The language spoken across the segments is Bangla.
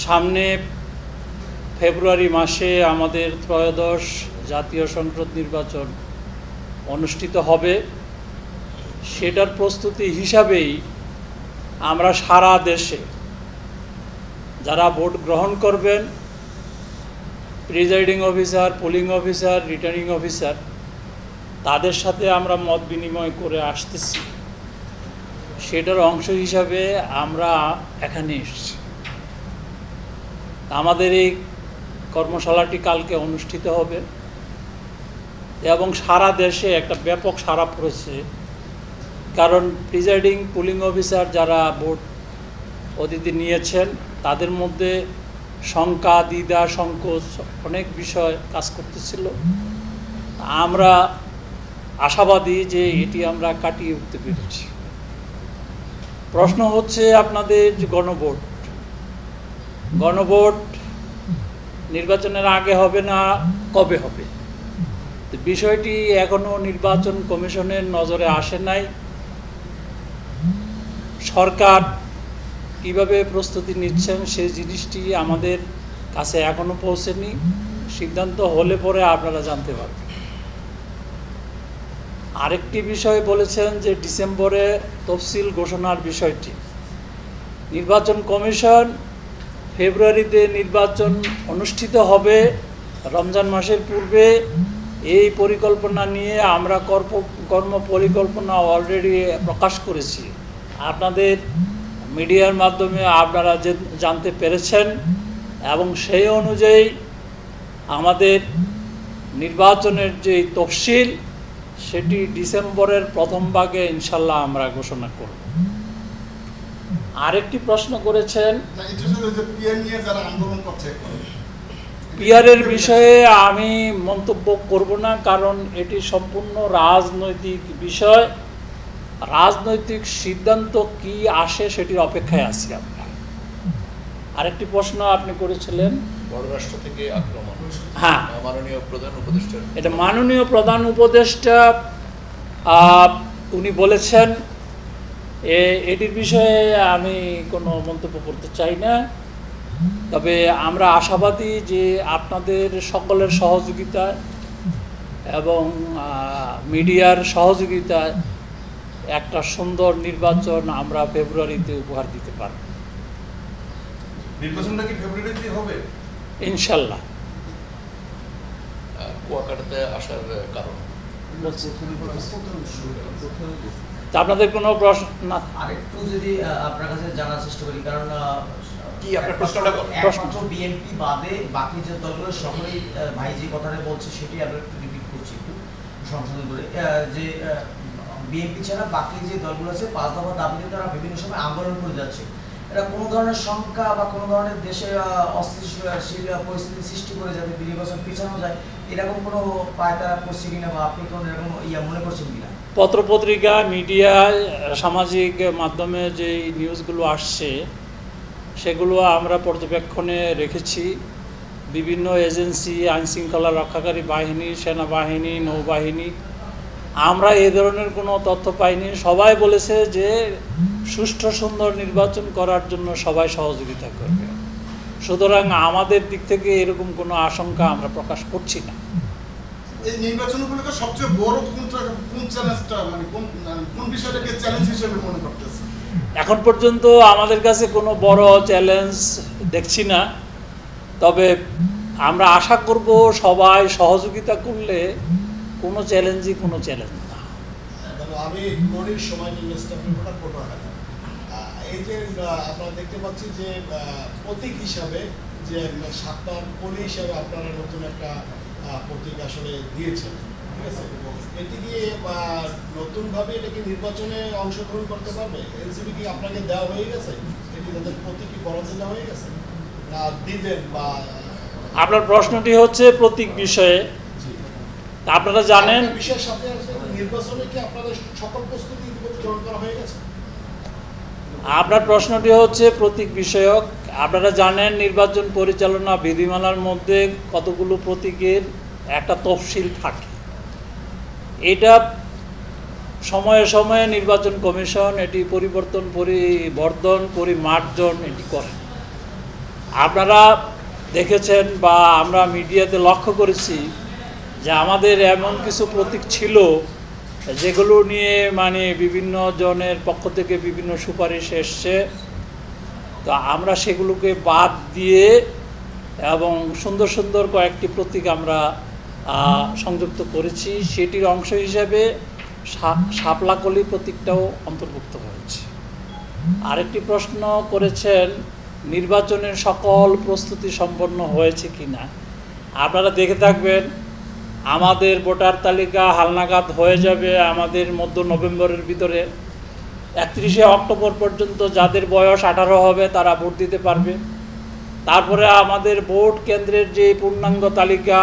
সামনে ফেব্রুয়ারি মাসে আমাদের ত্রয়োদশ জাতীয় সংসদ নির্বাচন অনুষ্ঠিত হবে। সেটার প্রস্তুতি হিসাবেই আমরা সারা দেশে যারা ভোট গ্রহণ করবেন, presiding officer, polling officer, returning officer, তাদের সাথে আমরা মত বিনিময় করে আসতেছি। সেটার অংশ হিসাবে আমরা এখানে এসেছি। আমাদের এই কর্মশালাটি কালকে অনুষ্ঠিত হবে এবং সারা দেশে একটা ব্যাপক সাড়া পড়েছে। কারণ প্রিজাইডিং পোলিং অফিসার যারা ভোট অতিথি নিয়েছেন তাদের মধ্যে শঙ্কা, দ্বিধা, সংকোচ অনেক বিষয় কাজ করতেছিল। আমরা আশাবাদী যে এটি আমরা কাটিয়ে উঠতে পেরেছি। প্রশ্ন হচ্ছে আপনাদের যে গণভোট নির্বাচনের আগে হবে না কবে হবে, বিষয়টি এখনো নির্বাচন কমিশনের নজরে আসে নাই। সরকার কিভাবে প্রস্তুতি নিচ্ছেন সেই জিনিসটি আমাদের কাছে এখনো পৌঁছেনি। সিদ্ধান্ত হলে পরে আপনারা জানতে পারবেন। আরেকটি বিষয় বলেছেন যে ডিসেম্বরে তফসিল ঘোষণার বিষয়টি। নির্বাচন কমিশন ফেব্রুয়ারিতে নির্বাচন অনুষ্ঠিত হবে, রমজান মাসের পূর্বে। এই পরিকল্পনা নিয়ে আমরা কর্ম পরিকল্পনা অলরেডি প্রকাশ করেছি। আপনাদের মিডিয়ার মাধ্যমে আপনারা যে জানতে পেরেছেন এবং সেই অনুযায়ী আমাদের নির্বাচনের যে তফসিল সেটি ডিসেম্বরের প্রথম ভাগে ইনশাল্লাহ আমরা ঘোষণা করব। আরেকটি প্রশ্ন করেছেন পিআরের বিষয়ে আমি মন্তব্য করব না, কারণ এটি সম্পূর্ণ রাজনৈতিক বিষয়। রাজনৈতিক সিদ্ধান্ত কি আসে সেটির অপেক্ষায় আছি আমরা। আরেকটি প্রশ্ন আপনি করেছিলেন পররাষ্ট্র থেকে আক্রমণ। হ্যাঁ, মাননীয় প্রধান উপদেষ্টা, এটা মাননীয় প্রধান উপদেষ্টা উনি বলেছেন। এটির বিষয়ে আমি কোনো মন্তব্য করতে চাই না। তবে আমরা আশাবাদী যে আপনাদের সকলের সহযোগিতা এবং মিডিয়ার সহযোগিতায় একটা সুন্দর নির্বাচন আমরা ফেব্রুয়ারিতে উপহার দিতে পারব। নির্বাচনটা কি ফেব্রুয়ারিতে হবে ইনশাল্লাহ? কুয়াকাটাতে আসার কারণ আপনাদের কোনো প্রশ্ন না? আরেকটু যদি আপনার কাছে জানার চেষ্টা করি, কারণ কি আপনার প্রশ্নটা করেন? একমাত্র বিএনপি বাদে বাকি যে দলগুলো সকলেই ভাই যে কথাটা বলছে সেটি আমরা একটু রিপিট করছি, একটু সংশোধন করে, যে বিএনপি ছাড়া বাকি যে দলগুলো আছে 5 দফা দাবিতে তারা বিভিন্ন সময় আন্দোলন করে যাচ্ছে। এটা কোনো ধরনের শঙ্কা বা কোনো ধরনের দেশে অস্থিতিশীল পরিস্থিতি সৃষ্টি করে যাতে নির্বাচন পিছানো যায়, এরকম কোনো পায়তারা করছে কিনা বা আপনি কোনো এরকম মনে করছেন কিনা? পত্রপত্রিকা, মিডিয়ায়, সামাজিক মাধ্যমে যে নিউজগুলো আসছে সেগুলো আমরা পর্যবেক্ষণে রেখেছি। বিভিন্ন এজেন্সি, আইনশৃঙ্খলা রক্ষাকারী বাহিনী, সেনাবাহিনী, নৌবাহিনী, আমরা এই ধরনের কোনো তথ্য পাইনি। সবাই বলেছে যে সুষ্ঠু সুন্দর নির্বাচন করার জন্য সবাই সহযোগিতা করবে। সুতরাং আমাদের দিক থেকে এরকম কোনো আশঙ্কা আমরা প্রকাশ করছি না। এই নির্বাচনগুলোকে সবচেয়ে বড় কোন চ্যালেঞ্জটা, মানে কোন বিষয়টাকে চ্যালেঞ্জ হিসেবে মনে করতেছেন? এখন পর্যন্ত আমাদের কাছে কোনো বড় চ্যালেঞ্জ দেখছি না। তবে আমরা আশা করব সবাই সহযোগিতা করলে কোনো চ্যালেঞ্জই কোনো চ্যালেঞ্জ না। আমি মনির সময় এই যে আপনারা দেখতে পাচ্ছি যে প্রতীক হিসাবে যে সাতটার পলি হিসাবে আপনারা নতুন একটা প্রতীক আসলে দিয়েছেন, ঠিক আছে? এটি কি নতুনভাবে এটা কি নির্বাচনে অংশগ্রহণ করতে পারবে? এনসিপি কি আপনাকে দেওয়া হয়ে গেছে? এটি তাদের প্রতীক কি বরাদ্দ দেওয়া হয়ে গেছে না দিবেন? বা আপনার প্রশ্নটি হচ্ছে প্রতীক বিষয়ে। আপনারা জানেন বিষয়ের সাথে নির্বাচনে কি আপনাদের সকল প্রস্তুতি গ্রহণ করা হয়ে গেছে? আপনার প্রশ্নটি হচ্ছে প্রতীক বিষয়ক। আপনারা জানেন নির্বাচন পরিচালনা বিধিমালার মধ্যে কতগুলো প্রতীকের একটা তফসিল থাকে। এটা সময়ে সময়ে নির্বাচন কমিশন এটি পরিবর্তন, পরিমার্জন এটি করে। আপনারা দেখেছেন বা আমরা মিডিয়াতে লক্ষ্য করেছি যে আমাদের এমন কিছু প্রতীক ছিল যেগুলো নিয়ে মানে বিভিন্ন জনের পক্ষ থেকে বিভিন্ন সুপারিশ এসছে, তো আমরা সেগুলোকে বাদ দিয়ে এবং সুন্দর সুন্দর কয়েকটি প্রতীক আমরা সংযুক্ত করেছি। সেটির অংশ হিসাবে শাপলাকলি প্রতীকটাও অন্তর্ভুক্ত হয়েছে। আরেকটি প্রশ্ন করেছেন নির্বাচনের সকল প্রস্তুতি সম্পন্ন হয়েছে কিনা। আপনারা দেখে থাকবেন আমাদের ভোটার তালিকা হালনাগাদ হয়ে যাবে আমাদের মধ্য নভেম্বরের ভিতরে। 31শে অক্টোবর পর্যন্ত যাদের বয়স 18 হবে তারা ভোট দিতে পারবে। তারপরে আমাদের ভোট কেন্দ্রের যে পূর্ণাঙ্গ তালিকা,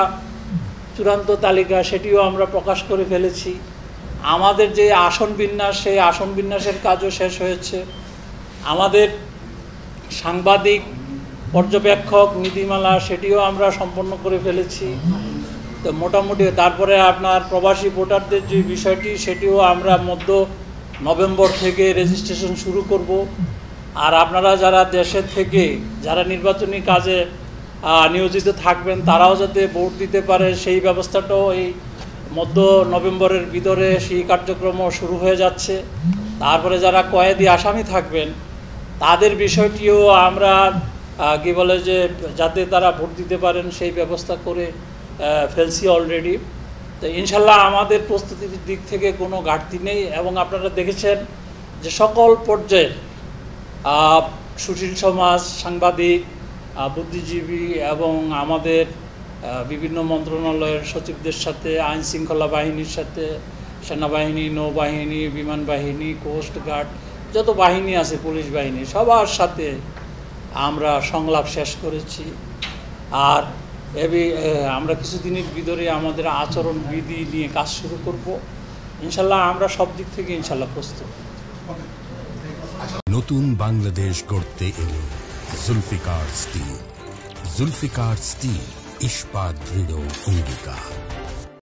চূড়ান্ত তালিকা, সেটিও আমরা প্রকাশ করে ফেলেছি। আমাদের যে আসন বিন্যাস, সেই আসন বিন্যাসের কাজও শেষ হয়েছে। আমাদের সাংবাদিক পর্যবেক্ষক নীতিমালা সেটিও আমরা সম্পন্ন করে ফেলেছি। তো মোটামুটি তারপরে আপনার প্রবাসী ভোটারদের যে বিষয়টি, সেটিও আমরা মধ্য নভেম্বর থেকে রেজিস্ট্রেশন শুরু করব। আর আপনারা যারা দেশের থেকে যারা নির্বাচনী কাজে নিয়োজিত থাকবেন তারাও যাতে ভোট দিতে পারে সেই ব্যবস্থাটাও এই মধ্য নভেম্বরের ভিতরে সেই কার্যক্রমও শুরু হয়ে যাচ্ছে। তারপরে যারা কয়েদি আসামি থাকবেন তাদের বিষয়টিও আমরা কি বলে যে যাতে তারা ভোট দিতে পারেন সেই ব্যবস্থা করে ফেলছি অলরেডি। তো ইনশাল্লাহ আমাদের প্রস্তুতির দিক থেকে কোনো ঘাটতি নেই। এবং আপনারা দেখেছেন যে সকল পর্যায়ে সুশীল সমাজ, সাংবাদিক, বুদ্ধিজীবী এবং আমাদের বিভিন্ন মন্ত্রণালয়ের সচিবদের সাথে, আইন শৃঙ্খলা বাহিনীর সাথে, সেনাবাহিনী, নৌবাহিনী, বিমান বাহিনী, কোস্টগার্ড, যত বাহিনী আছে, পুলিশ বাহিনী, সবার সাথে আমরা সংলাপ শেষ করেছি। আর আমরা কিছুদিনের ভিতরে আমাদের আচরণ বিধি নিয়ে কাজ শুরু করব। ইনশাল্লাহ আমরা সব দিক থেকে ইনশাল্লাহ প্রস্তুত। নতুন বাংলাদেশ গড়তে এলো জুলফিকার স্টিল। জুলফিকার স্টিল, ইস্পাত দৃঢ় অঙ্গীকার।